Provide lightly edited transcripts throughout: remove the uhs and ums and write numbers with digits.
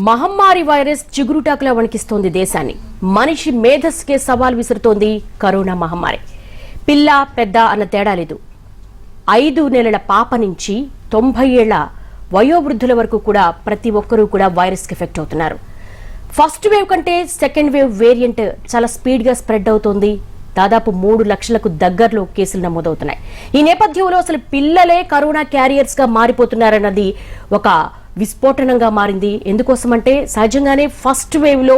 మహమ్మారి వైరస్ చిగురుటాకులా వణికిస్తోంది దేశాన్ని. మనిషి మేధస్సుకే సవాల్ విసురుతోంది కరోనా మహమ్మారి. పిల్ల పెద్ద అన్న తేడా లేదు. 5 నెలల పాప నుంచి 90 ఏళ్ల వయోవృద్ధుల వరకు కూడా ప్రతి ఒక్కరూ కూడా వైరస్ కి ఎఫెక్ట్ అవుతున్నారు. ఫస్ట్ వేవ్ కంటే సెకండ్ వేవ్ వేరియంట్ చాలా స్పీడ్ గా స్ప్రెడ్ అవుతోంది. దాదాపు 3 లక్షలకు దగ్గరలో కేసులు నమోదవుతున్నాయి. ఈ నేపథ్యంలో అసలు పిల్లలే కరోనా క్యారియర్స్ గా మారిపోతున్నారన్నది ఒక విస్ఫోటనంగా మారింది. ఎందుకోసమంటే సహజంగానే ఫస్ట్ వేవ్ లో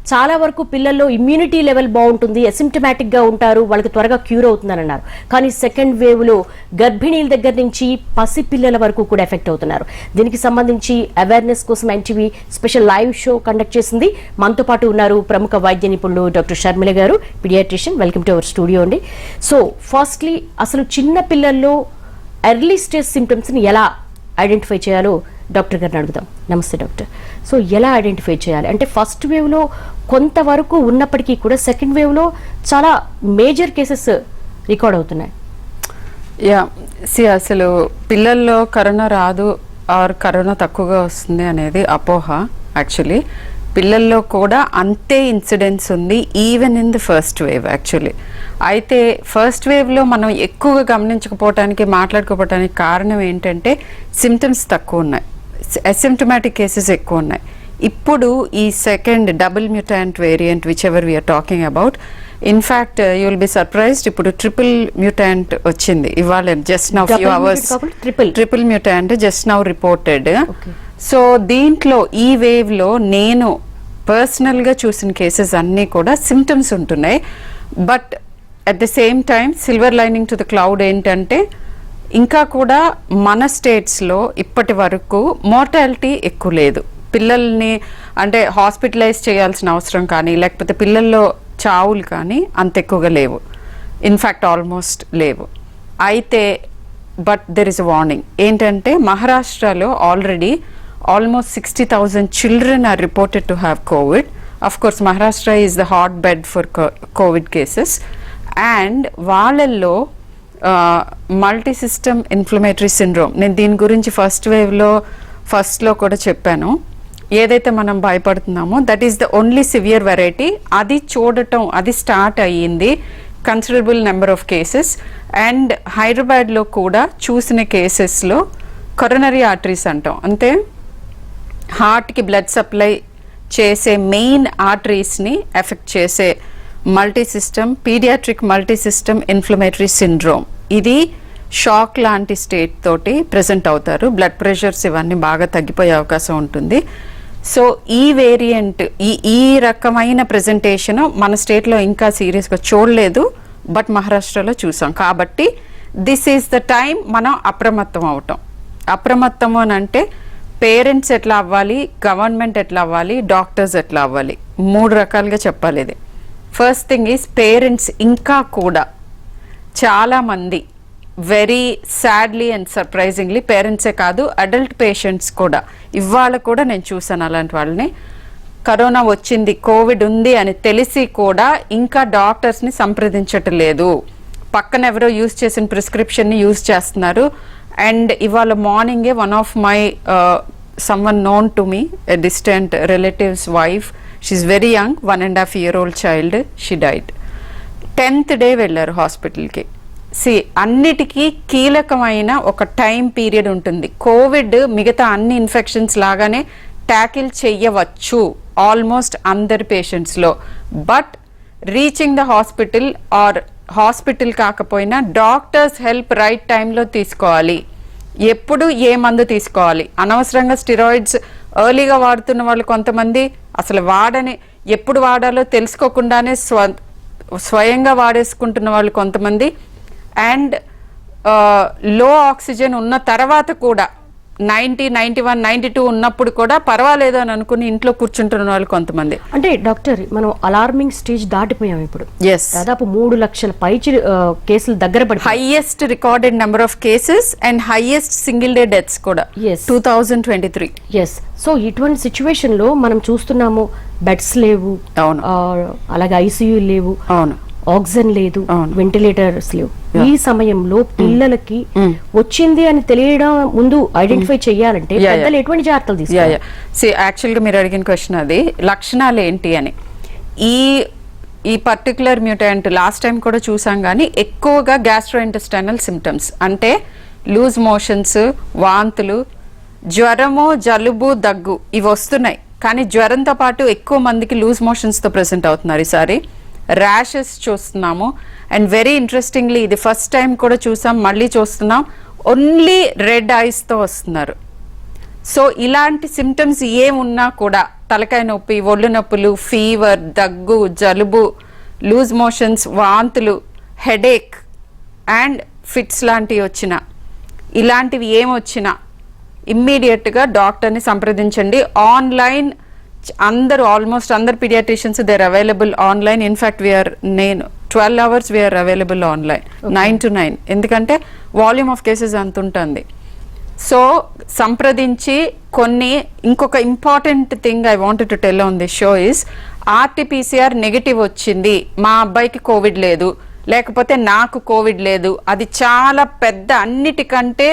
చాలా వరకు పిల్లల్లో ఇమ్యూనిటీ లెవెల్ బాగుంటుంది, అసిమ్టమాటిక్ గా ఉంటారు, వాళ్ళకి త్వరగా క్యూర్ అవుతుందని అన్నారు. కానీ సెకండ్ వేవ్ లో గర్భిణీల దగ్గర నుంచి పసి పిల్లల వరకు కూడా ఎఫెక్ట్ అవుతున్నారు. దీనికి సంబంధించి అవేర్నెస్ కోసం NTV special live show conduct చేసింది. మనతో పాటు ఉన్నారు ప్రముఖ వైద్య నిపుణులు డాక్టర్ షర్మిల గారు, pediatrician. Welcome to our studio అండి. సో ఫస్ట్లీ అసలు చిన్న పిల్లల్లో ఎర్లీ స్టేజ్ సిమ్టమ్స్ ని ఎలా ఐడెంటిఫై చేయాలో డాక్టర్ గారిని అడుగుదాం. నమస్తే డాక్టర్. సో ఎలా ఐడెంటిఫై చేయాలి అంటే ఫస్ట్ వేవ్ లో కొంతవరకు ఉన్నప్పటికీ కూడా సెకండ్ వేవ్ లో చాలా మేజర్ కేసెస్ రికార్డ్ అవుతున్నాయి. అసలు పిల్లల్లో కరోనా రాదు ఆర్ కరోనా తక్కువగా వస్తుంది అనేది అపోహ. యాక్చువల్లీ పిల్లల్లో కూడా అంతే ఇన్సిడెన్స్ ఉంది even in the first wave. Actually అయితే ఫస్ట్ వేవ్లో మనం ఎక్కువగా గమనించకపోవటానికి మాట్లాడుకోవటానికి కారణం ఏంటంటే సిమ్టమ్స్ తక్కువ ఉన్నాయి, అసిమ్టమాటిక్ కేసెస్ ఎక్కువ ఉన్నాయి. ఇప్పుడు ఈ second double mutant variant whichever we're talking about, in fact you will be surprised, ఇప్పుడు ట్రిపుల్ మ్యూటాంట్ వచ్చింది ఇవాళ, just now few hours. Triple mutant just now reported. So దీంట్లో ఈ వేవ్ లో నేను పర్సనల్ గా చూసిన కేసెస్ అన్నీ కూడా సిమ్టమ్స్ ఉంటున్నాయి. But at the same time silver lining to the cloud ఏంటంటే ఇంకా కూడా మన స్టేట్స్లో ఇప్పటి వరకు మోర్టాలిటీ ఎక్కువ లేదు. పిల్లల్ని అంటే హాస్పిటలైజ్ చేయాల్సిన అవసరం కానీ లేకపోతే పిల్లల్లో చావులు కానీ అంత ఎక్కువగా లేవు, ఇన్ఫ్యాక్ట్ ఆల్మోస్ట్ లేవు. అయితే but there is a warning ఏంటంటే మహారాష్ట్రలో already almost 60,000 children are reported to have COVID. Of course, Maharashtra is the hotbed for COVID cases. And వాళ్ళల్లో multi-system inflammatory syndrome, నేను దీని గురించి ఫస్ట్లో కూడా చెప్పాను. ఏదైతే మనం భయపడుతున్నామో that is the only severe variety. అది చూడటం అది స్టార్ట్ అయ్యింది, considerable number of cases. And హైదరాబాద్లో కూడా చూసిన కేసెస్లో కొరోనరీ ఆర్టరీస్ అంటాం, అంటే హార్ట్కి బ్లడ్ సప్లై చేసే మెయిన్ ఆర్టరీస్ని ఎఫెక్ట్ చేసే multisystem pediatric multisystem inflammatory syndrome, ఇది షాక్ లాంటి స్టేట్ తోటి ప్రెజెంట్ అవుతారు. బ్లడ్ ప్రెషర్స్ ఇవన్నీ బాగా తగ్గిపోయే అవకాశం ఉంటుంది. సో ఈ వేరియంట్ ఈ రకమైన ప్రెజెంటేషన్ మన స్టేట్లో ఇంకా సీరియస్గా చూడలేదు, బట్ మహారాష్ట్రలో చూసాం. కాబట్టి దిస్ ఈజ్ ద టైం మనం అప్రమత్తం అవటం. అప్రమత్తము అని అంటే పేరెంట్స్ ఎట్లా అవ్వాలి, గవర్నమెంట్ ఎట్లా అవ్వాలి, డాక్టర్స్ ఎట్లా అవ్వాలి, 3 రకాలుగా చెప్పాలి. ఇది ఫస్ట్ థింగ్ ఈజ్ పేరెంట్స్ ఇంకా కూడా చాలామంది వెరీ సాడ్లీ అండ్ సర్ప్రైజింగ్లీ పేరెంట్సే కాదు అడల్ట్ పేషెంట్స్ కూడా ఇవాళ కూడా నేను చూసాను అలాంటి వాళ్ళని. కరోనా వచ్చింది, కోవిడ్ ఉంది అని తెలిసి కూడా ఇంకా డాక్టర్స్ని సంప్రదించటం లేదు, పక్కన ఎవరో యూజ్ చేసిన ప్రిస్క్రిప్షన్ని యూజ్ చేస్తున్నారు. అండ్ ఇవాళ మార్నింగే one of my someone known to me, a distant relative's wife, she's very young, 1.5 year old child, she died. 10th day వెళ్ళారు హాస్పిటల్కి. అన్నిటికీ కీలకమైన ఒక టైం పీరియడ్ ఉంటుంది. కోవిడ్ మిగతా అన్ని ఇన్ఫెక్షన్స్ లాగానే ట్యాకిల్ చెయ్యవచ్చు ఆల్మోస్ట్ అందరి పేషెంట్స్లో, but reaching the hospital or hospital కాకపోయినా డాక్టర్స్ హెల్ప్ రైట్ టైంలో తీసుకోవాలి. ఎప్పుడు ఏ మందు తీసుకోవాలి, అనవసరంగా స్టిరాయిడ్స్ ఎర్లీగా వాడుతున్న వాళ్ళు కొంతమంది, అసలు ఎప్పుడు వాడాలో తెలుసుకోకుండానే స్వయంగా వాడేసుకుంటున్న వాళ్ళు కొంతమంది, అండ్ లో ఆక్సిజన్ ఉన్న తర్వాత కూడా 90, 91, 92 ఉన్నప్పుడు కూడా పర్వాలేదు అని అనుకుని ఇంట్లో కూర్చుంటున్న వాళ్ళు కొంతమంది. అంటే డాక్టర్ మనం అలార్మింగ్ స్టేజ్ దాటిపోయాం ఇప్పుడు. దాదాపు 3 లక్షల పై కేసులు దగ్గర పడి, highest recorded number of cases and highest single day deaths కూడా 2023. సో ఇటువంటి సిచ్యువేషన్ లో మనం చూస్తున్నాము బెడ్స్ లేవు, అవును, అలాగే ఐసీయూ లేవు, అవును, ఆక్సిజన్ లేదు, అవును. వెంటిలేటర్స్ లేవు. ఈ సమయంలో పిల్లలకి వచ్చింది అని తెలియడం ముందు ఐడెంటిఫై చేయాలంటే పెద్దలు ఎటువంటి జాగ్రత్తలు తీసుకోవాలి? యాక్చువల్గా మీరు అడిగిన క్వశ్చన్ అది, లక్షణాలు ఏంటి అని. ఈ పర్టికులర్ మ్యూటెంట్ లాస్ట్ టైం కూడా చూసాం, కానీ ఎక్కువగా గ్యాస్ట్రోఇంటెస్టైనల్ సిమ్టమ్స్ అంటే లూజ్ మోషన్స్, వాంతులు, జ్వరము, జలుబు, దగ్గు ఇవి వస్తున్నాయి. కానీ జ్వరంతో పాటు ఎక్కువ మందికి లూజ్ మోషన్స్తో ప్రెసెంట్ అవుతున్నారు ఈసారి. ర్యాషెస్ చూస్తున్నాము. అండ్ వెరీ ఇంట్రెస్టింగ్లీ ఇది ఫస్ట్ టైం కూడా చూసాం, మళ్ళీ చూస్తున్నాం, ఓన్లీ రెడ్ ఐస్తో వస్తున్నారు. సో ఇలాంటి సిమ్టమ్స్ ఏమున్నా కూడా తలకాయ నొప్పి, ఒళ్ళు నొప్పులు, ఫీవర్, దగ్గు, జలుబు, లూజ్ మోషన్స్, వాంతులు, హెడేక్ అండ్ ఫిట్స్ లాంటివి వచ్చినా, ఇలాంటివి ఏమొచ్చినా ఇమ్మీడియట్గా డాక్టర్ని సంప్రదించండి. ఆన్లైన్ అందరూ ఆల్మోస్ట్ అందరు pediatricians they are available online. In fact నేను 12 hours we're available online 9 to 9, ఎందుకంటే వాల్యూమ్ ఆఫ్ కేసెస్ అంత ఉంటుంది. సో సంప్రదించి ఇంకొక important thing I wanted to tell on this show is RT-PCR negative వచ్చింది, మా అబ్బాయికి కోవిడ్ లేదు, లేకపోతే నాకు కోవిడ్ లేదు, అది చాలా పెద్ద అన్నిటికంటే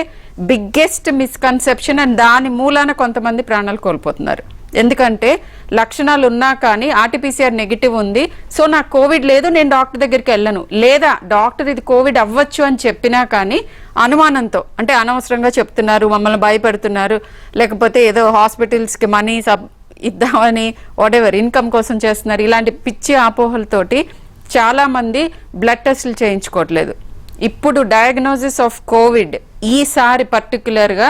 బిగ్గెస్ట్ మిస్కన్సెప్షన్. అండ్ దాని మూలాన కొంతమంది ప్రాణాలు కోల్పోతున్నారు. ఎందుకంటే లక్షణాలు ఉన్నా కానీ RT-PCR నెగిటివ్ ఉంది, సో నాకు కోవిడ్ లేదు, నేను డాక్టర్ దగ్గరికి వెళ్ళను, లేదా డాక్టర్ ఇది కోవిడ్ అవ్వచ్చు అని చెప్పినా కానీ అనుమానంతో, అంటే అనవసరంగా చెప్తున్నారు, మమ్మల్ని భయపెడుతున్నారు, లేకపోతే ఏదో హాస్పిటల్స్కి మనీ ఇద్దామని వాటెవర్ ఇన్కమ్ కోసం చేస్తున్నారు, ఇలాంటి పిచ్చి అపోహలతోటి చాలా మంది బ్లడ్ టెస్టులు చేయించుకోవట్లేదు. ఇప్పుడు డయాగ్నోసిస్ ఆఫ్ కోవిడ్ ఈసారి పర్టికులర్గా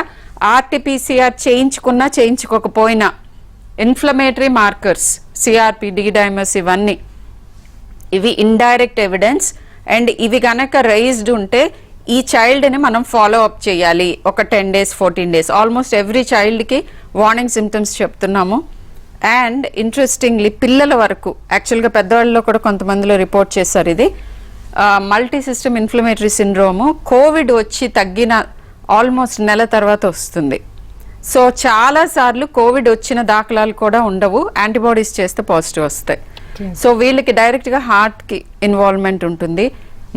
RT-PCR చేయించుకున్నా చేయించుకోకపోయినా ఇన్ఫ్లమేటరీ మార్కర్స్, CRP, D-డైమర్స్, ఇవి ఇండైరెక్ట్ ఎవిడెన్స్. అండ్ ఇవి గనక రైజ్డ్ ఉంటే ఈ చైల్డ్ని మనం ఫాలో అప్ చేయాలి ఒక 10 days 14 days. ఆల్మోస్ట్ ఎవ్రీ చైల్డ్కి వార్నింగ్ సిమ్టమ్స్ చెప్తున్నాము. అండ్ ఇంట్రెస్టింగ్లీ పిల్లల వరకు, యాక్చువల్గా పెద్దవాళ్ళలో కూడా కొంతమందిలో రిపోర్ట్ చేశారు ఇది, multi system inflammatory syndrome COVID వచ్చి తగ్గిన ఆల్మోస్ట్ నెల తర్వాత వస్తుంది. సో చాలాసార్లు కోవిడ్ వచ్చిన దాఖలాలు కూడా ఉండవు, యాంటీబాడీస్ చేస్తే పాజిటివ్ వస్తాయి. సో వీళ్ళకి డైరెక్ట్గా హార్ట్కి ఇన్వాల్వ్మెంట్ ఉంటుంది.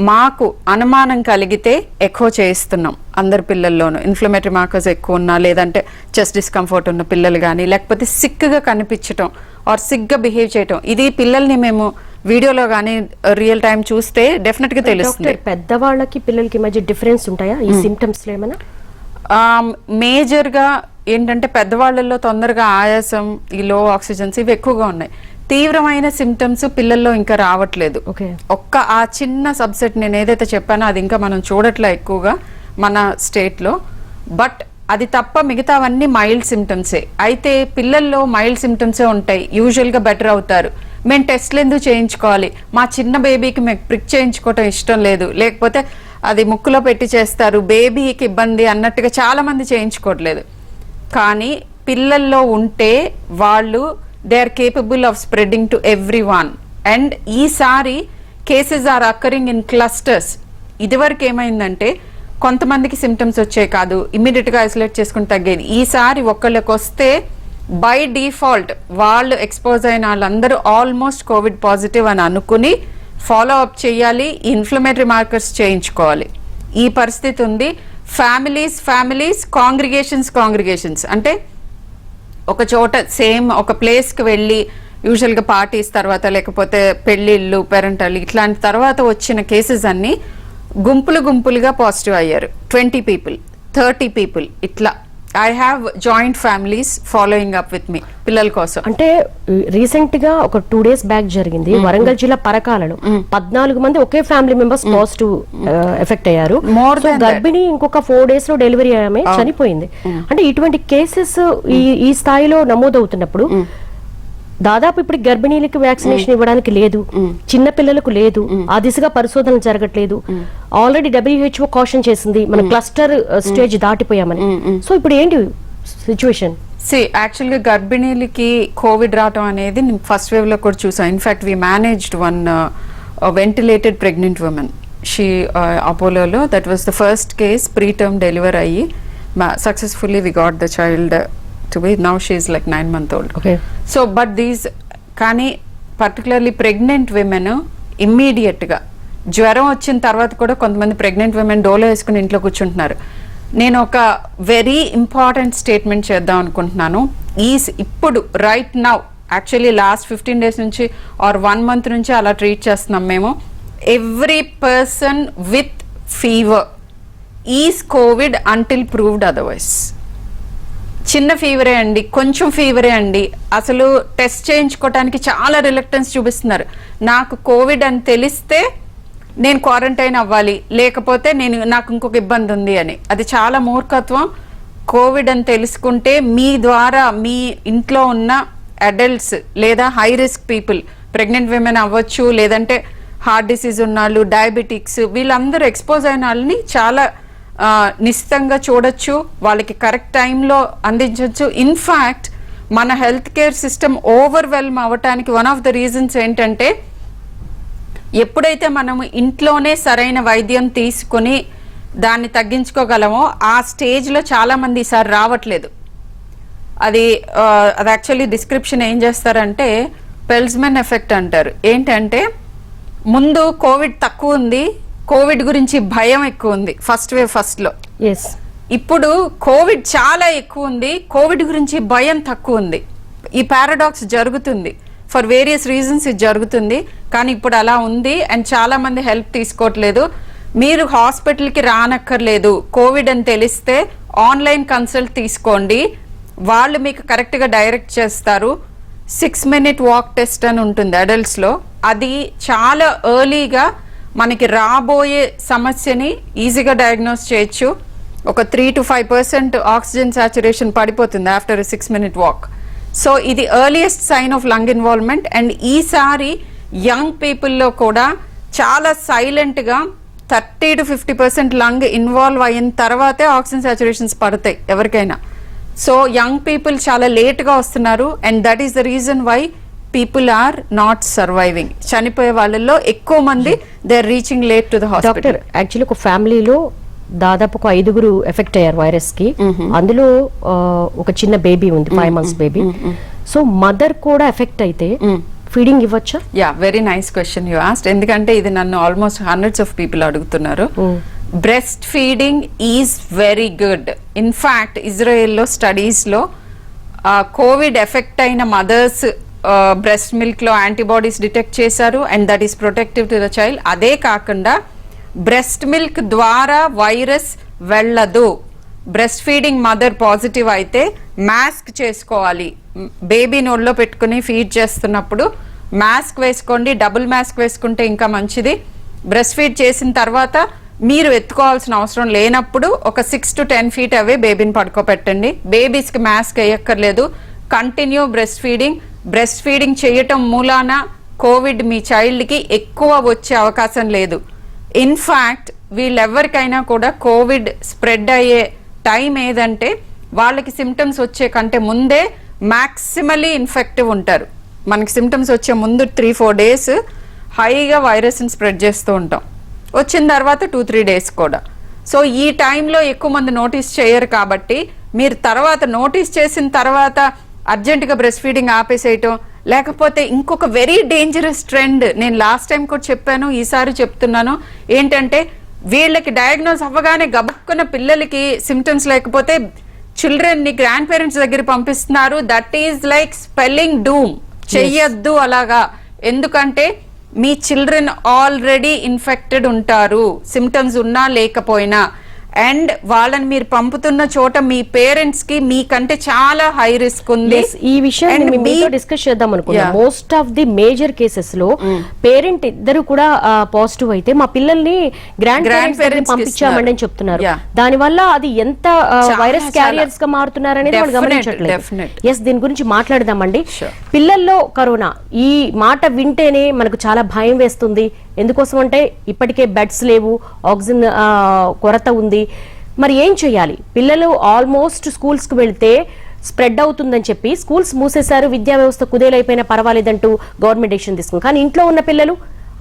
మాకు అనుమానం కలిగితే ఎకో చేయిస్తున్నాం అందరి పిల్లల్లోనూ. ఇన్ఫ్లమేటరీ మార్కర్స్ ఎక్కువ ఉన్నా, లేదంటే చెస్ట్ డిస్కంఫర్ట్ ఉన్న పిల్లలు కానీ, లేకపోతే సిక్గా కనిపించటం ఆర్ సిక్గా బిహేవ్ చేయటం, ఇది పిల్లల్ని మేము వీడియోలో కానీ రియల్ టైం చూస్తే డెఫినెట్గా తెలుస్తుంది. పెద్దవాళ్ళకి పిల్లలకి మధ్య డిఫరెన్స్ ఉంటాయా ఈ సిమ్టమ్స్ ఏమైనా? మేజర్గా ఏంటంటే పెద్దవాళ్ళల్లో తొందరగా ఆయాసం, ఈ లో ఆక్సిజన్స్ ఇవి ఎక్కువగా ఉన్నాయి. తీవ్రమైన సిమ్టమ్స్ పిల్లల్లో ఇంకా రావట్లేదు. ఒక్క ఆ చిన్న సబ్సెట్ నేను ఏదైతే చెప్పానో అది ఇంకా మనం చూడట్లే ఎక్కువగా మన స్టేట్లో. బట్ అది తప్ప మిగతావన్నీ మైల్డ్ సిమ్టమ్సే. అయితే పిల్లల్లో మైల్డ్ సిమ్టమ్సే ఉంటాయి, యూజువల్గా బెటర్ అవుతారు. మేము టెస్ట్లు ఎందుకు చేయించుకోవాలి, మా చిన్న బేబీకి మేము ప్రిక్ చేయించుకోవటం ఇష్టం లేదు, లేకపోతే అది ముక్కులో పెట్టి చేస్తారు, బేబీకి ఇబ్బంది అన్నట్టుగా చాలా మంది చేయించుకోవట్లేదు. కానీ పిల్లల్లో ఉంటే వాళ్ళు they are capable of spreading to everyone. And ఈసారి cases are occurring in clusters. ఇదివరకు ఏమైందంటే కొంతమందికి సిమ్టమ్స్ వచ్చాయి కాదు, ఇమ్మీడియట్గా ఐసోలేట్ చేసుకుని తగ్గేది. ఈసారి ఒకళ్ళకి వస్తే బై డిఫాల్ట్ వాళ్ళు ఎక్స్పోజ్ అయిన వాళ్ళందరూ ఆల్మోస్ట్ కోవిడ్ పాజిటివ్ అని అనుకుని ఫాలో అప్ చేయాలి, ఇన్ఫ్లమేటరీ మార్కర్స్ చేయించుకోవాలి. ఈ పరిస్థితి ఉంది. ఫ్యామిలీస్, కాంగ్రిగేషన్స్ అంటే ఒక చోట సేమ్ ఒక ప్లేస్కి వెళ్ళి యూజువల్గా పార్టీస్ తర్వాత, లేకపోతే పెళ్ళిళ్ళు, పేరెంటల్ ఇట్లాంటి తర్వాత వచ్చిన కేసెస్ అన్ని గుంపులుగా పాజిటివ్ అయ్యారు. 20 people, 30 people ఇట్లా. I have joint families following up with me పిల్లల కోసం. అంటే రీసెంట్ గా ఒక 2 days బ్యాక్ జరిగింది వరంగల్ జిల్లా పరకాలలో 14 మంది ఒకే ఫ్యామిలీ మెంబర్స్ పాజిటివ్ ఎఫెక్ట్ అయ్యారు. గర్భిణి ఇంకొక 4 days లో డెలివరీ ఆమె చనిపోయింది. అంటే ఇటువంటి కేసెస్ ఈ స్థాయిలో నమోదవుతున్నప్పుడు దాదాపు ఇప్పుడు గర్భిణీలకు వ్యాక్సినేషన్ ఇవ్వడానికి లేదు, చిన్న పిల్లలకు లేదు, ఆ దిశగా పరిశోధనలు జరగట్లేదు. ఆల్రెడీ WHO కాషన్ చేసింది మన క్లస్టర్ స్టేజ్ దాటిపోయామని. సో ఇప్పుడు ఏంటి సిచ్యువేషన్? యాక్చువల్గా గర్భిణీలకి కోవిడ్ రావటం అనేది ఫస్ట్ వేవ్ లో కూడా చూసాం. In fact we managed one ventilated pregnant women, she అపోలోలో. That was the first case, preterm delivery అయ్యి successfully we got the child to be. Now she is like 9 months old. Okay. So but these కానీ particularly pregnant women ఇమ్మీడియట్గా జ్వరం వచ్చిన తర్వాత కూడా కొంతమంది pregnant women Dolo వేసుకుని ఇంట్లో కూర్చుంటున్నారు. నేను ఒక వెరీ ఇంపార్టెంట్ స్టేట్మెంట్ చేద్దాం అనుకుంటున్నాను. ఇప్పుడు right now actually last 15 days నుంచి ఆర్ 1 month నుంచి అలా ట్రీట్ చేస్తున్నాం మేము. Every person with fever is Covid until proved otherwise. చిన్న ఫీవరే అండి, కొంచెం ఫీవరే అండి, అసలు టెస్ట్ చేయించుకోవటానికి చాలా రిలక్టెన్స్ చూపిస్తున్నారు. నాకు కోవిడ్ అని తెలిస్తే నేను క్వారంటైన్ అవ్వాలి, లేకపోతే నాకు ఇంకొక ఇబ్బంది ఉంది అని. అది చాలా మూర్ఖత్వం. కోవిడ్ అని తెలుసుకుంటే మీ ద్వారా మీ ఇంట్లో ఉన్న అడల్ట్స్ లేదా high risk people, pregnant women అవ్వచ్చు, లేదంటే హార్ట్ డిసీజ్ ఉన్న వాళ్ళు, డయాబెటిక్స్, వీళ్ళందరూ ఎక్స్పోజ్ అయిన వాళ్ళని చాలా నిశ్చితంగా చూడొచ్చు, వాళ్ళకి కరెక్ట్ టైంలో అందించవచ్చు. ఇన్ఫ్యాక్ట్ మన హెల్త్ కేర్ సిస్టమ్ ఓవర్వెల్మ్ అవ్వటానికి వన్ ఆఫ్ ద రీజన్స్ ఏంటంటే, ఎప్పుడైతే మనము ఇంట్లోనే సరైన వైద్యం తీసుకుని దాన్ని తగ్గించుకోగలమో ఆ స్టేజ్లో చాలామంది ఈసారి రావట్లేదు. అది యాక్చువల్లీ డిస్క్రిప్షన్ ఏం చేస్తారంటే పెల్స్మెన్ ఎఫెక్ట్ అంటారు. ఏంటంటే ముందు కోవిడ్ తక్కువ ఉంది, కోవిడ్ గురించి భయం ఎక్కువ ఉంది ఫస్ట్ వేవ్ ఫస్ట్లో. ఇప్పుడు కోవిడ్ చాలా ఎక్కువ ఉంది, కోవిడ్ గురించి భయం తక్కువ ఉంది. ఈ పారాడాక్స్ జరుగుతుంది, ఫర్ వేరియస్ రీజన్స్ ఇది జరుగుతుంది. కానీ ఇప్పుడు అలా ఉంది అండ్ చాలా మంది హెల్ప్ తీసుకోవట్లేదు. మీరు హాస్పిటల్కి రానక్కర్లేదు, కోవిడ్ అని తెలిస్తే ఆన్లైన్ కన్సల్ట్ తీసుకోండి, వాళ్ళు మీకు కరెక్ట్గా డైరెక్ట్ చేస్తారు. 6-minute వాక్ టెస్ట్ అని ఉంటుంది అడల్ట్స్లో. అది చాలా ఎర్లీగా మనకి రాబోయే సమస్యని ఈజీగా డయాగ్నోస్ చేయొచ్చు. ఒక 3 to 5% ఆక్సిజన్ సాచురేషన్ పడిపోతుంది ఆఫ్టర్ 6-minute వాక్. సో ఇది earliest sign of lung involvement. And ఈసారి యంగ్ పీపుల్లో కూడా చాలా సైలెంట్గా 30 to 50% లంగ్ ఇన్వాల్వ్ అయిన తర్వాతే ఆక్సిజన్ సాచురేషన్స్ పడతాయి ఎవరికైనా. సో యంగ్ పీపుల్ చాలా లేట్గా వస్తున్నారు and that is the reason why people are not surviving. చనిపోయే వాళ్ళల్లో ఎక్కువ మంది they are reaching late to the hospital. Actually ఒక ఫ్యామిలీలో దాదాపు ఒక 5 ఎఫెక్ట్ అయ్యారు వైరస్ కి. అందులో ఒక చిన్న బేబీ ఉంది, 5 months బేబీ. సో మదర్ కూడా ఎఫెక్ట్ అయితే ఫీడింగ్ ఇవ్వచ్చా? Yeah, very nice question you asked. ఎందుకంటే ఇది నన్ను ఆల్మోస్ట్ hundreds of people అడుగుతున్నారు. Breast feeding is very good. In fact ఇజ్రాయెల్లో స్టడీస్లో కోవిడ్ ఎఫెక్ట్ అయిన మదర్స్ బ్రెస్ట్ మిల్క్లో యాంటీబాడీస్ డిటెక్ట్ చేశారు and that is protective to the child. అదే కాకుండా బ్రెస్ట్ మిల్క్ ద్వారా వైరస్ వెళ్ళదు. బ్రెస్ట్ ఫీడింగ్ మదర్ పాజిటివ్ అయితే మాస్క్ చేసుకోవాలి. బేబీ నోట్లో పెట్టుకుని ఫీడ్ చేస్తున్నప్పుడు మాస్క్ వేసుకోండి, డబుల్ మాస్క్ వేసుకుంటే ఇంకా మంచిది. బ్రెస్ట్ ఫీడ్ చేసిన తర్వాత మీరు ఎత్తుకోవాల్సిన అవసరం లేనప్పుడు ఒక 6 to 10 feet అవే బేబీని పడుకోబెట్టండి. బేబీస్కి మాస్క్ వేయక్కర్లేదు. Continue breast feeding. Breast feeding చేయటం మూలాన కోవిడ్ మీ చైల్డ్కి ఎక్కువ వచ్చే అవకాశం లేదు. ఇన్ఫ్యాక్ట్ వీళ్ళెవరికైనా కూడా కోవిడ్ స్ప్రెడ్ అయ్యే టైం ఏదంటే వాళ్ళకి సిమ్టమ్స్ వచ్చే కంటే ముందే మ్యాక్సిమలీ ఇన్ఫెక్టివ్ ఉంటారు. మనకి సిమ్టమ్స్ వచ్చే ముందు 3-4 days హైగా వైరస్ని స్ప్రెడ్ చేస్తూ ఉంటాం, వచ్చిన తర్వాత 2-3 days కూడా. సో ఈ టైంలో ఎక్కువ మంది నోటీస్ చేయరు. కాబట్టి మీరు తర్వాత నోటీస్ చేసిన తర్వాత అర్జెంటుగా బ్రెస్ట్ ఫీడింగ్ ఆపేసేయటం, లేకపోతే ఇంకొక వెరీ డేంజరస్ ట్రెండ్ నేను లాస్ట్ టైం కూడా చెప్పాను, ఈసారి చెప్తున్నాను. ఏంటంటే వీళ్ళకి డయాగ్నోస్ అవ్వగానే గబుక్కున్న పిల్లలకి సిమ్టమ్స్ లేకపోతే చిల్డ్రన్ని గ్రాండ్ పేరెంట్స్ దగ్గర పంపిస్తున్నారు. దట్ ఈజ్ లైక్ స్పెల్లింగ్ డూమ్. చెయ్యొద్దు అలాగా. ఎందుకంటే మీ చిల్డ్రన్ ఆల్రెడీ ఇన్ఫెక్టెడ్ ఉంటారు, సిమ్టమ్స్ ఉన్నా లేకపోయినా. అండ్ వాళ్ళని మీరు పంపుతున్న చోట మీ పేరెంట్స్ కి మీకంటే చాలా హై రిస్క్ ఉంది. ఈ విషయం మీతో డిస్కస్ చేద్దాం అనుకున్నా. Most of the major cases లో పేరెంట్ ఇద్దరు కూడా పాజిటివ్ అయితే మా పిల్లల్ని గ్రాండ్ పేరెంట్స్ పంపించామండి అని చెప్తున్నారు. దాని వల్ల అది ఎంత వైరస్ క్యారియర్స్ గా మారుతున్నారు అనేది వాళ్ళు గమనించట్లేదు. ఎస్, దీని గురించి మాట్లాడదామండి. పిల్లల్లో కరోనా ఈ మాట వింటేనే మనకు చాలా భయం వేస్తుంది. ఎందుకోసం అంటే ఇప్పటికే బెడ్స్ లేవు, ఆక్సిజన్ కొరత ఉంది. మరి ఏం చేయాలి? పిల్లలు ఆల్మోస్ట్ స్కూల్స్ కు వెళ్తే స్ప్రెడ్ అవుతుందని చెప్పి స్కూల్స్ మూసేశారు, విద్యా వ్యవస్థ కుదేలైపోయినా పర్వాలేదంటూ గవర్నమెంట్ డెసిషన్ తీసుకుంది. కానీ ఇంట్లో ఉన్న పిల్లలు,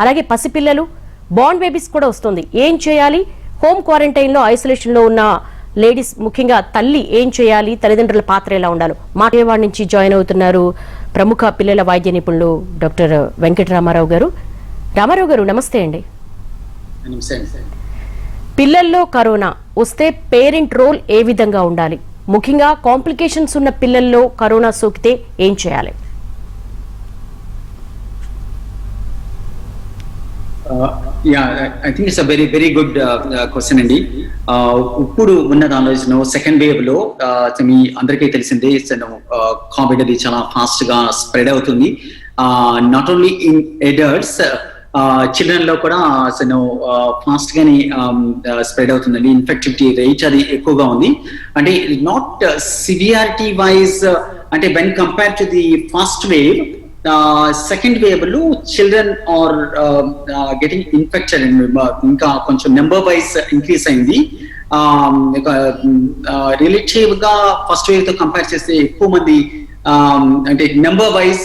అలాగే పసిపిల్లలు, బార్న్ బేబీస్ కూడా వస్తుంది. ఏం చేయాలి? హోమ్ క్వారంటైన్ లో ఐసోలేషన్ లో ఉన్న లేడీస్, ముఖ్యంగా తల్లి ఏం చేయాలి? తల్లిదండ్రుల పాత్ర ఎలా ఉండాలి? మాటేవాడి నుంచి జాయిన్ అవుతున్నారు ప్రముఖ పిల్లల వైద్య నిపుణులు డాక్టర్ వెంకటరామారావు గారు. రామారావు గారు నమస్తే అండి. నమస్తే. పిల్లల్లో కరోనా వస్తే పేరెంట్ రోల్ ఏ విధంగా ఉండాలి? ముఖ్యంగా కాంప్లికేషన్స్ ఉన్న పిల్లల్లో కరోనా సోకితే ఏం చేయాలి? I think it's a very good question అండి. ఇప్పుడు ఉన్న దానిలో సెకండ్ వేవ్ లో మీ అందరికీ తెలిసిందే కోవిడ్ అది చాలా ఫాస్ట్ గా స్ప్రెడ్ అవుతుంది. Not only in adults, children లో కూడా ఫాస్ట్ గానే స్ప్రెడ్ అవుతుందండి. ఇన్ఫెక్టివిటీ రేట్ అది ఎక్కువగా ఉంది. అంటే నాట్ సివియారిటీ వైజ్, అంటే when compare to the first wave, second wave లో చిల్డ్రన్ ఆర్ గెటింగ్ ఇన్ఫెక్టెడ్. ఇంకా కొంచెం నెంబర్ వైజ్ ఇంక్రీజ్ అయింది. రిలేటివ్ గా ఫస్ట్ వేవ్ తో కంపేర్ చేస్తే ఎక్కువ మంది, అంటే నెంబర్ వైజ్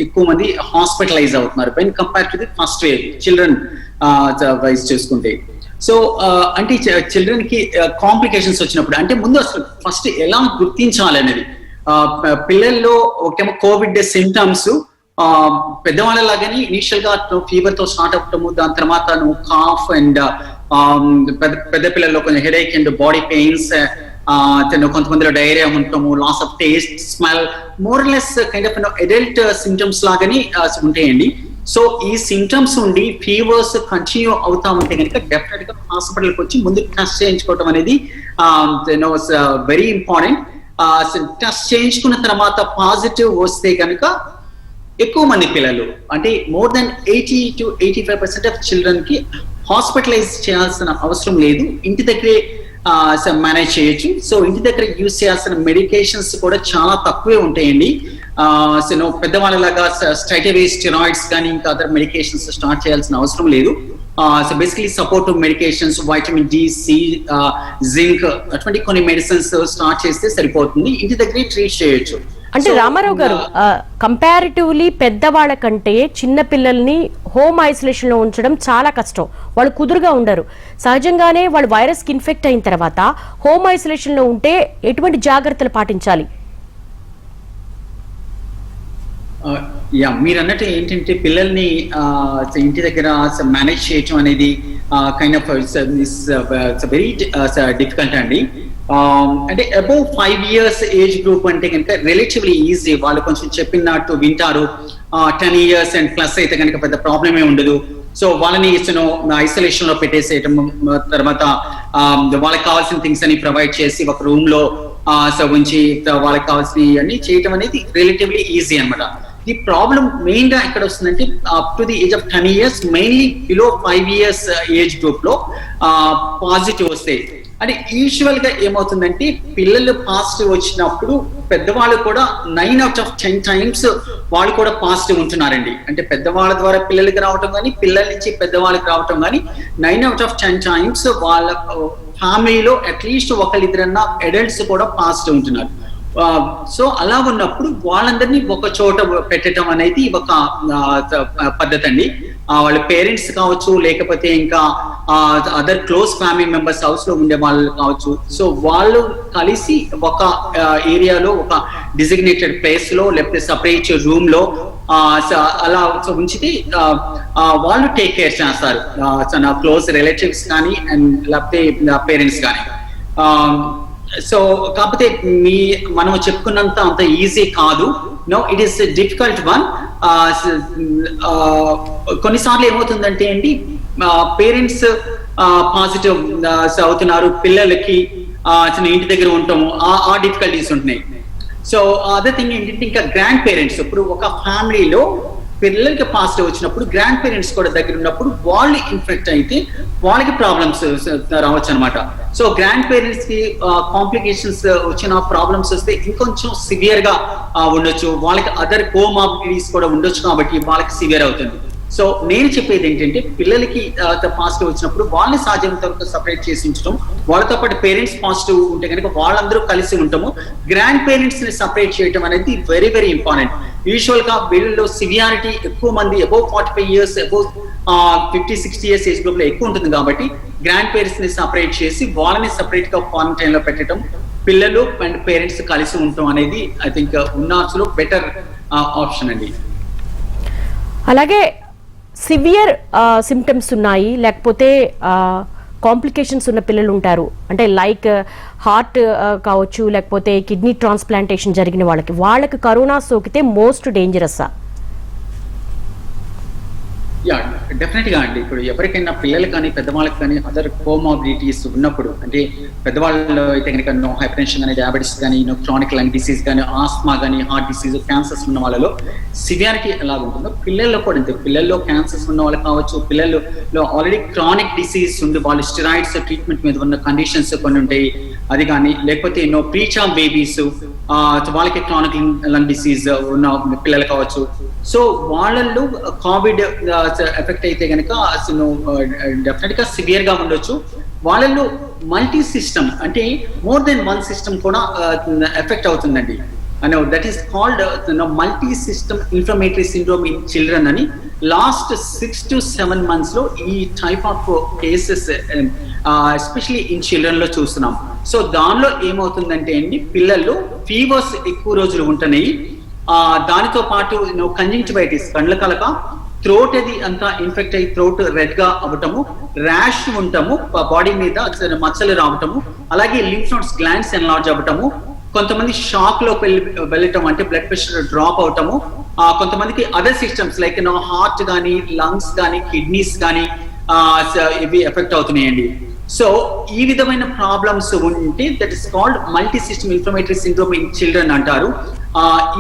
ఎక్కువ మంది హాస్పిటలైజ్ అవుతున్నారు when compare to the first wave, children wise చూసుకుంటే. సో అంటే చిల్డ్రన్ కి కాంప్లికేషన్స్ వచ్చినప్పుడు, అంటే ముందు అసలు ఫస్ట్ ఎలా గుర్తించాలి అనేది, పిల్లల్లో ఒకటేమో కోవిడ్ సిమ్టమ్స్ పెద్దవాళ్ళ లాగానే ఇనిషియల్ గా ఫీవర్ తో స్టార్ట్ అవటము, దాని తర్వాత కాఫ్ అండ్ పెద్ద పిల్లల్లో కొంచెం హెడేక్ అండ్ బాడీ పెయిన్స్, కొంతమందిలో డైరియా ఉండటము, loss of taste, smell, more less kind of adult symptoms లాగానే ఉంటాయండి. సో ఈ సిమ్టమ్స్ ఉండి ఫీవర్స్ కంటిన్యూ అవుతా ఉంటే కనుక డెఫినెట్ గా హాస్పిటల్కి వచ్చి ముందు టెస్ట్ చేయించుకోవటం అనేది వెరీ ఇంపార్టెంట్. టెస్ట్ చేయించుకున్న తర్వాత పాజిటివ్ వస్తే కనుక ఎక్కువ మంది పిల్లలు, అంటే more than 80 to 85% of children కి హాస్పిటలైజ్ చేయాల్సిన అవసరం లేదు, ఇంటి దగ్గరే మేనేజ్ చేయొచ్చు. సో ఇంటి దగ్గర యూజ్ చేయాల్సిన మెడికేషన్స్ కూడా చాలా తక్కువే ఉంటాయండి. పెద్దవాళ్ళలాగా స్ట్రైటవే స్టెరాయిడ్స్ కానీ ఇంకా అదర్ మెడికేషన్స్ స్టార్ట్ చేయాల్సిన అవసరం లేదు. So basically supportive medications, vitamin D, C, zinc, అటువంటి కొన్ని మెడిసిన్స్ స్టార్ట్ చేస్తే సరిపోతుంది, ఇంటి దగ్గరే ట్రీట్ చేయొచ్చు. అంటే రామారావు గారు, కంపారిటివ్లీ పెద్దవాళ్ళ కంటే చిన్న పిల్లల్ని హోమ్ ఐసోలేషన్ లో ఉంచడం చాలా కష్టం. వాళ్ళు కుదురుగా ఉండరు. సహజంగానే వాళ్ళు వైరస్ కి ఇన్ఫెక్ట్ అయిన తర్వాత హోమ్ ఐసోలేషన్ లో ఉంటే ఎటువంటి జాగ్రత్తలు పాటించాలి? మీరు అన్నట్టు ఏంటంటే పిల్లల్ని ఇంటి దగ్గర మేనేజ్ చేయటం అనేది కైండ్ ఆఫ్ వెరీ డిఫికల్ట్ అండి. అంటే అబౌవ్ 5 years ఏజ్ గ్రూప్ అంటే కనుక రిలేటివ్లీ ఈజీ, వాళ్ళు కొంచెం చెప్పినట్టు వింటారు. 10 years అండ్ ప్లస్ అయితే కనుక పెద్ద ప్రాబ్లమే ఉండదు. సో వాళ్ళని ఐసోలేషన్ లో పెట్టేసేయటం, తర్వాత వాళ్ళకి కావాల్సిన థింగ్స్ అని ప్రొవైడ్ చేసి ఒక రూమ్ లో ఉంచి వాళ్ళకి కావాల్సినవి అన్ని చేయటం అనేది రిలేటివ్లీ ఈజీ అనమాట. ది ప్రాబ్లం మెయిన్ గా ఎక్కడ వస్తుందంటే up to the age of 10 years, mainly below 5 years age group లో పాజిటివ్ వస్తాయి. అంటే యూజువల్ గా ఏమవుతుందంటే పిల్లలు పాజిటివ్ వచ్చినప్పుడు పెద్దవాళ్ళు కూడా 9 out of 10 times వాళ్ళు కూడా పాజిటివ్ ఉంటున్నారండి. అంటే పెద్దవాళ్ళ ద్వారా పిల్లలకి రావటం కానీ, పిల్లల నుంచి పెద్దవాళ్ళకి రావటం కానీ 9 out of 10 times వాళ్ళ ఫ్యామిలీలో అట్లీస్ట్ ఒకళ్ళిద్దరన్నా అడల్ట్స్ కూడా పాజిటివ్ ఉంటున్నారు. సో అలా ఉన్నప్పుడు వాళ్ళందరినీ ఒక చోట పెట్టడం అనేది ఒక పద్ధతి అండి. వాళ్ళ పేరెంట్స్ కావచ్చు, లేకపోతే ఇంకా other close family members house లో ఉండే వాళ్ళు కావచ్చు. సో వాళ్ళు కలిసి ఒక ఏరియాలో, ఒక డిజిగ్నేటెడ్ ప్లేస్ లో, లేకపోతే సపరేట్ రూమ్ లో అలా ఉంచితే వాళ్ళు టేక్ కేర్ చేస్తారు, నా క్లోజ్ రిలేటివ్స్ కానీ అండ్ లేకపోతే పేరెంట్స్ కానీ. సో కాకపోతే మనం చెప్పుకున్నంత అంత ఈజీ కాదు. No, it is difficult one. కొన్నిసార్లు ఏమవుతుందంటే అండి, పేరెంట్స్ పాజిటివ్ అవుతున్నారు, పిల్లలకి ఇంటి దగ్గర ఉంటాము, ఆ డిఫికల్టీస్ ఉంటున్నాయి. సో అదర్ థింగ్ ఏంటంటే ఇంకా గ్రాండ్ పేరెంట్స్, ఇప్పుడు ఒక ఫ్యామిలీలో పిల్లలకి పాజిటివ్ వచ్చినప్పుడు గ్రాండ్ పేరెంట్స్ కూడా దగ్గర ఉన్నప్పుడు వాళ్ళు ఇన్ఫెక్ట్ అయితే వాళ్ళకి ప్రాబ్లమ్స్ రావచ్చు అనమాట. సో గ్రాండ్ పేరెంట్స్ కి కాంప్లికేషన్స్ వచ్చిన ప్రాబ్లమ్స్ వస్తే ఇంకొంచెం సివియర్ గా ఉండొచ్చు, వాళ్ళకి అదర్ కోమార్బిడిటీస్ కూడా ఉండొచ్చు, కాబట్టి వాళ్ళకి సివియర్ అవుతుంది. సో నేను చెప్పేది ఏంటంటే పిల్లలకి పాజిటివ్ వచ్చినప్పుడు వాళ్ళని సాధ్యమైనంత వరకు సపరేట్ చేసి ఉంచడం, వాళ్ళతో పాటు పేరెంట్స్ పాజిటివ్ ఉంటే కనుక వాళ్ళందరూ కలిసి ఉంటాము. గ్రాండ్ పేరెంట్స్ ని సపరేట్ చేయడం అనేది వెరీ వెరీ ఇంపార్టెంట్. యూజువల్ గా వీళ్ళలో సివియారిటీ ఎక్కువ మంది above 45 years, above 50-60 years age group లో ఎక్కువ ఉంటుంది, కాబట్టి గ్రాండ్ పేరెంట్స్ ని సపరేట్ చేసి వాళ్ళని సపరేట్ గా క్వారంటైన్ లో పెట్టడం, పిల్లలు అండ్ పేరెంట్స్ కలిసి ఉండటం అనేది ఐ థింక్ ఉన్న బెటర్ ఆప్షన్ అండి. అలాగే సివియర్ సిమ్టమ్స్ ఉన్నాయి, లేకపోతే కాంప్లికేషన్స్ ఉన్న పిల్లలు ఉంటారు, అంటే లైక్ హార్ట్ కావచ్చు, లేకపోతే కిడ్నీ ట్రాన్స్ప్లాంటేషన్ జరిగిన వాళ్ళకి కరోనా సోకితే మోస్ట్ డేంజరస్సా? యా, డెఫినెట్ గా అండి. ఇప్పుడు ఎవరికైనా పిల్లలు కానీ పెద్దవాళ్ళకి కానీ అదర్ కోమార్బిడిటీస్ ఉన్నప్పుడు, అంటే పెద్దవాళ్ళు అయితే కనుక హైపర్టెన్షన్ కానీ, డయాబెటీస్ కానీ, క్రానిక్ లంగ్ డిసీజ్ కానీ, ఆస్మా కానీ, హార్ట్ డిసీజ్, క్యాన్సర్స్ ఉన్న వాళ్ళలో సివియారిటీ ఎలా ఉంటుందో పిల్లల్లో కూడా అంతే. పిల్లల్లో క్యాన్సర్స్ ఉన్న వాళ్ళు కావచ్చు, పిల్లల్లో ఆల్రెడీ క్రానిక్ డిసీజ్ ఉండి వాళ్ళు స్టెరాయిడ్స్ ట్రీట్మెంట్ మీద ఉన్న కండిషన్స్ కొన్ని ఉంటాయి, అది కానీ, లేకపోతే ప్రీచామ్ బేబీస్ వాళ్ళకి క్రానిక్ లంగ్ డిసీజ్ ఉన్న పిల్లలు కావచ్చు. సో వాళ్ళల్లో కోవిడ్ ఎఫెక్ట్ అయితే కనుక అసలు డెఫినెట్ గా సివియర్ గా ఉండొచ్చు. వాళ్ళల్లో మల్టీ సిస్టమ్, అంటే మోర్ దెన్ వన్ సిస్టమ్ కూడా ఎఫెక్ట్ అవుతుందండి. That is called multi system inflammatory syndrome in children అని లాస్ట్ 6 to 7 months లో ఈ type of cases especially in children లో చూస్తున్నాం. సో దానిలో ఏమవుతుందంటే అండి, పిల్లల్లో ఫీవర్స్ ఎక్కువ రోజులు ఉంటున్నాయి, దానితో పాటు కంజంక్టివైటిస్ కండ్ల కలక, థ్రోట్ అది అంతా ఇన్ఫెక్ట్ అయ్యి థ్రోట్ రెడ్ గా అవ్వటము, ర్యాష్ ఉండటము, బాడీ మీద మచ్చలు రావటము, అలాగే లింఫ్ నోడ్స్ గ్లాండ్స్ ఎన్లార్జ్ అవ్వటము, కొంతమంది షాక్ లో వెళ్ళటం, అంటే బ్లడ్ ప్రెషర్ డ్రాప్ అవటము, కొంతమందికి అదర్ సిస్టమ్స్ లైక్ హార్ట్ కానీ, లంగ్స్ కానీ, కిడ్నీస్ కానీ ఇవి ఎఫెక్ట్ అవుతున్నాయండి. సో ఈ విధమైన ప్రాబ్లమ్స్ ఉంటే that is called multi system inflammatory syndrome in children అంటారు.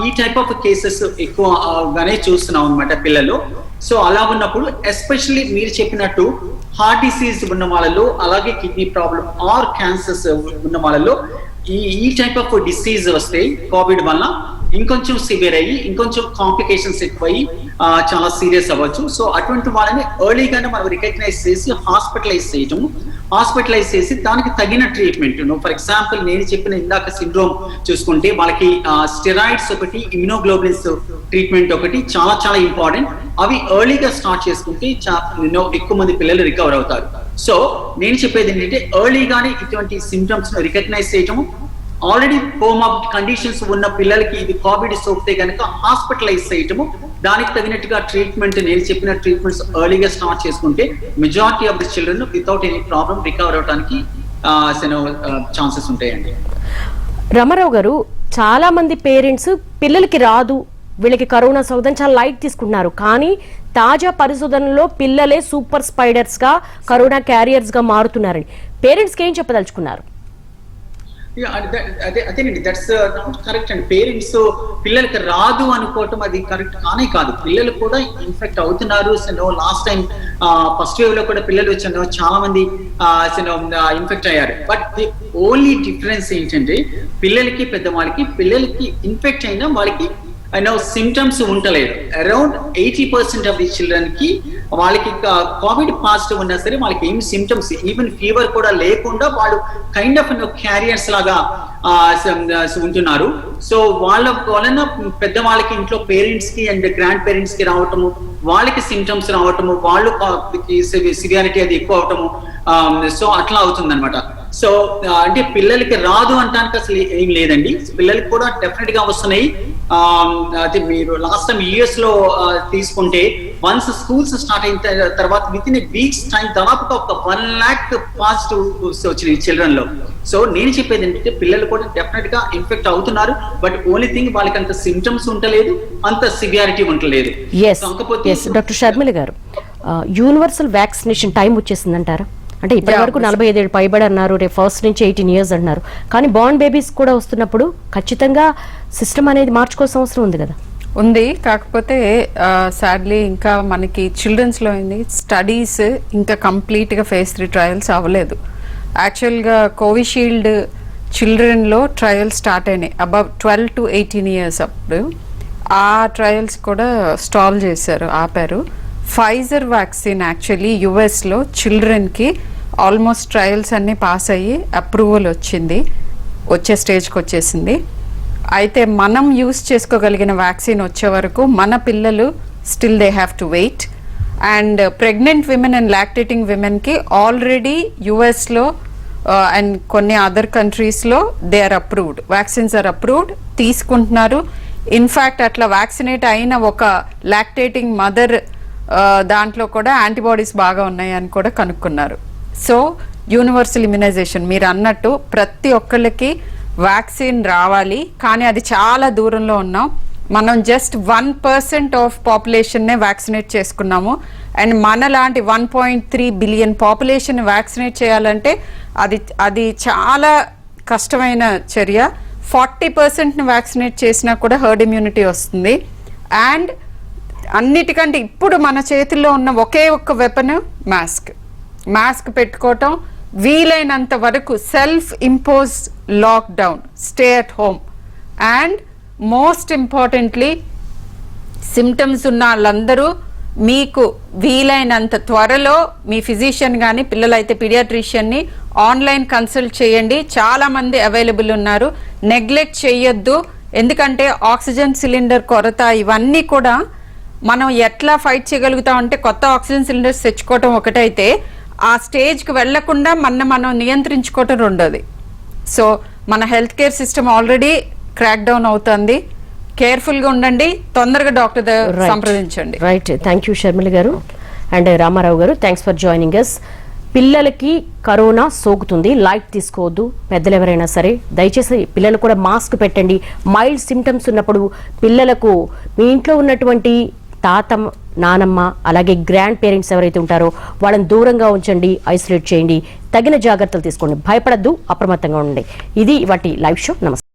ఈ టైప్ ఆఫ్ కేసెస్ ఎక్కువగానే చూస్తున్నాం అనమాట పిల్లలు. సో అలా ఉన్నప్పుడు ఎస్పెషల్లీ మీరు చెప్పినట్టు హార్ట్ డిసీజ్ ఉన్న వాళ్ళలో, అలాగే కిడ్నీ ప్రాబ్లం ఆర్ క్యాన్సర్స్ ఉన్న వాళ్ళలో ఈ టైప్ ఆఫ్ డిసీజ్ వస్తే కోవిడ్ వల్ల ఇంకొంచెం సివియర్ అయ్యి, ఇంకొంచెం కాంప్లికేషన్స్ ఎక్కువయ్యి చాలా సీరియస్ అవ్వచ్చు. సో అటువంటి వాళ్ళని ఎర్లీగానే మనం రికగ్నైజ్ చేసి హాస్పిటలైజ్ చేసి దానికి తగిన ట్రీట్మెంట్. ఫర్ ఎగ్జాంపుల్ నేను చెప్పిన ఇందాక సిండ్రోమ్ చూసుకుంటే వాళ్ళకి స్టెరాయిడ్స్ ఒకటి, ఇమ్యునోగ్లోబులిన్స్ ట్రీట్మెంట్ ఒకటి చాలా చాలా ఇంపార్టెంట్. అవి ఎర్లీగా స్టార్ట్ చేసుకుంటే ఎక్కువ మంది పిల్లలు రికవర్ అవుతారు. సో నేను చెప్పేది ఏంటంటే ఎర్లీగానే ఇటువంటి సింప్టమ్స్ రికగ్నైజ్ చేయటము, ఆల్రెడీ కోమార్బిడ్ కండిషన్స్ ఉన్న పిల్లలకి ఇది కోవిడ్ సోకితే కనుక హాస్పిటలైజ్ చేయటము, దానికి తగినట్టుగా ట్రీట్మెంట్ నేను చెప్పిన ట్రీట్మెంట్స్ ఎర్లీగా స్టార్ట్ చేసుకుంటే majority of the children without any problem recover అవడానికి ఛాన్సెస్ ఉంటాయండి. రామారావు గారు, చాలా మంది పేరెంట్స్ పిల్లలకి రాదు, వీళ్ళకి కరోనా సోకదని చాలా లైట్ తీసుకుంటున్నారు, కానీ తాజా పరిశోధనలో పిల్లలే సూపర్ స్పైడర్స్ గా, కరోనా క్యారియర్స్ గా మారుతున్నారని పేరెంట్స్ కి ఏం చెప్పదలుచుకున్నారు? అదేనండి, దట్స్ నాట్ కరెక్ట్ అండి. పేరెంట్స్ పిల్లలకి రాదు అనుకోవటం అది కరెక్ట్ కానే కాదు. పిల్లలు కూడా ఇన్ఫెక్ట్ అవుతున్నారు. లాస్ట్ టైం ఫస్ట్ వేవ్ లో కూడా పిల్లలు వచ్చారు, చాలా మంది ఇన్ఫెక్ట్ అయ్యారు. బట్ ది ఓన్లీ డిఫరెన్స్ ఏంటంటే పిల్లలకి పిల్లలకి ఇన్ఫెక్ట్ అయినా వాళ్ళకి సిమ్టమ్స్ ఉండలేదు. అరౌండ్ 80% ఆఫ్ ది చిల్డ్రన్ కి వాళ్ళకి కోవిడ్ పాజిటివ్ ఉన్నా సరే వాళ్ళకి ఏం సిమ్టమ్స్, ఈవెన్ ఫీవర్ కూడా లేకుండా వాళ్ళు కైండ్ ఆఫ్ క్యారియర్స్ లాగా ఉంటున్నారు. సో వాళ్ళ వలన పెద్దవాళ్ళకి ఇంట్లో పేరెంట్స్ కి అండ్ గ్రాండ్ పేరెంట్స్ కి రావటము, వాళ్ళకి సిమ్టమ్స్ రావటము, వాళ్ళు సివియారిటీ అది ఎక్కువ అవటము, సో అట్లా అవుతుంది అనమాట. సో అంటే పిల్లలకి రాదు అంటానికి అసలు ఏం లేదండి, పిల్లలకి కూడా డెఫినెట్ గా వస్తున్నాయి. అది మీరు లాస్ట్ టైం యూఎస్ లో తీసుకుంటే వన్స్ స్కూల్స్ స్టార్ట్ అయిన తర్వాత విత్ ఇన్ వీక్స్ టైం దాదాపుగా ఒక 1 lakh పాజిటివ్ వచ్చినాయి చిల్డ్రన్ లో. సో నేను చెప్పేది ఏంటంటే పిల్లలు కూడా డెఫినెట్ గా ఇన్ఫెక్ట్ అవుతున్నారు, బట్ ఓన్లీ థింగ్ వాళ్ళకి అంత సిమ్టమ్స్ ఉండలేదు, అంత సివియారిటీ ఉండలేదు. డాక్టర్ షర్మిల గారు, యూనివర్సల్ వ్యాక్సినేషన్ టైం వచ్చేసిందంటారా? అంటే ఇప్పటి వరకు 45 ఏళ్ళు పైబడి అన్నారు, రేపు ఫస్ట్ నుంచి 18 years అన్నారు, కానీ బార్న్ బేబీస్ కూడా వస్తున్నప్పుడు ఖచ్చితంగా సిస్టమ్ అనేది మార్చుకోవాల్సిన అవసరం ఉంది కదా? ఉంది. కాకపోతే సాడ్లీ ఇంకా మనకి చిల్డ్రన్స్లో స్టడీస్ ఇంకా కంప్లీట్గా phase 3 ట్రయల్స్ అవ్వలేదు. యాక్చువల్గా కోవిషీల్డ్ చిల్డ్రన్లో ట్రయల్స్ స్టార్ట్ అయినాయి అబౌవ్ 12 to 18 years. అప్పుడు ఆ ట్రయల్స్ కూడా స్టాల్ చేశారు, ఆపారు. ఫైజర్ వ్యాక్సిన్ యాక్చువల్లీ యుఎస్లో చిల్డ్రన్కి ఆల్మోస్ట్ ట్రయల్స్ అన్నీ పాస్ అయ్యి అప్రూవల్ వచ్చే స్టేజ్కి వచ్చేసింది. అయితే మనం యూస్ చేసుకోగలిగిన వ్యాక్సిన్ వచ్చే వరకు మన పిల్లలు still they have to wait. And pregnant women and lactating విమెన్కి ఆల్రెడీ యుఎస్లో అండ్ కొన్ని అదర్ కంట్రీస్లో they are approved, vaccines are approved, తీసుకుంటున్నారు. ఇన్ఫ్యాక్ట్ అట్లా వ్యాక్సినేట్ అయిన ఒక లాక్టేటింగ్ మదర్ దాంట్లో కూడా యాంటీబాడీస్ బాగా ఉన్నాయి అని కూడా కనుక్కున్నారు. సో యూనివర్సల్ ఇమ్యునైజేషన్ మీరు అన్నట్టు ప్రతి ఒక్కళ్ళకి వ్యాక్సిన్ రావాలి, కానీ అది చాలా దూరంలో ఉన్నాం. మనం జస్ట్ 1% ఆఫ్ పాపులేషన్నే వ్యాక్సినేట్ చేసుకున్నాము. అండ్ మనలాంటి 1.3 బిలియన్ పాపులేషన్ వ్యాక్సినేట్ చేయాలంటే అది చాలా కష్టమైన చర్య. 40%ని వ్యాక్సినేట్ చేసినా కూడా హర్డ్ ఇమ్యూనిటీ వస్తుంది. అండ్ అన్నిటికంటే ఇప్పుడు మన చేతుల్లో ఉన్న ఒకే ఒక్క వెపన్ మాస్క్ పెట్టుకోవటం, వీలైనంత వరకు self impose lockdown, stay at home. And most importantly symptoms ఉన్న వాళ్ళందరూ మీకు వీలైనంత త్వరలో మీ ఫిజిషియన్ కానీ పిల్లలైతే పీడియాట్రిషియన్ని ఆన్లైన్ కన్సల్ట్ చేయండి. చాలా మంది అవైలబుల్ ఉన్నారు, నెగ్లెక్ట్ చేయొద్దు. ఎందుకంటే ఆక్సిజన్ సిలిండర్ కొరత ఇవన్నీ కూడా మనం ఎట్లా ఫైట్ చేయగలుగుతాం అంటే కొత్త ఆక్సిజన్ సిలిండర్స్ తెచ్చుకోవటం ఒకటైతే ఆ స్టేజ్కి వెళ్లకుండా మనం నియంత్రించుకోవటం రెండోది. సో మన health care system already crack down అవుతుంది. కేర్ఫుల్ గా ఉండండి, తొందరగా డాక్టర్ సంప్రదించండి. రైట్, థ్యాంక్ యూ షర్మిల గారు అండ్ రామారావు గారు, థ్యాంక్స్ ఫర్ జాయినింగ్ అస్. పిల్లలకి కరోనా సోకుతుంది, లైట్ తీసుకోవద్దు. పెద్దలు ఎవరైనా సరే దయచేసి పిల్లలు కూడా మాస్క్ పెట్టండి. మైల్డ్ సిమ్టమ్స్ ఉన్నప్పుడు పిల్లలకు మీ ఇంట్లో ఉన్నటువంటి తాత, నానమ్మ, అలాగే గ్రాండ్ పేరెంట్స్ ఎవరైతే ఉంటారో వాళ్ళని దూరంగా ఉంచండి, ఐసోలేట్ చేయండి, తగిన జాగ్రత్తలు తీసుకోండి, భయపడద్దు, అప్రమత్తంగా ఉండండి. ఇది వాటి లైవ్ షో. నమస్తే.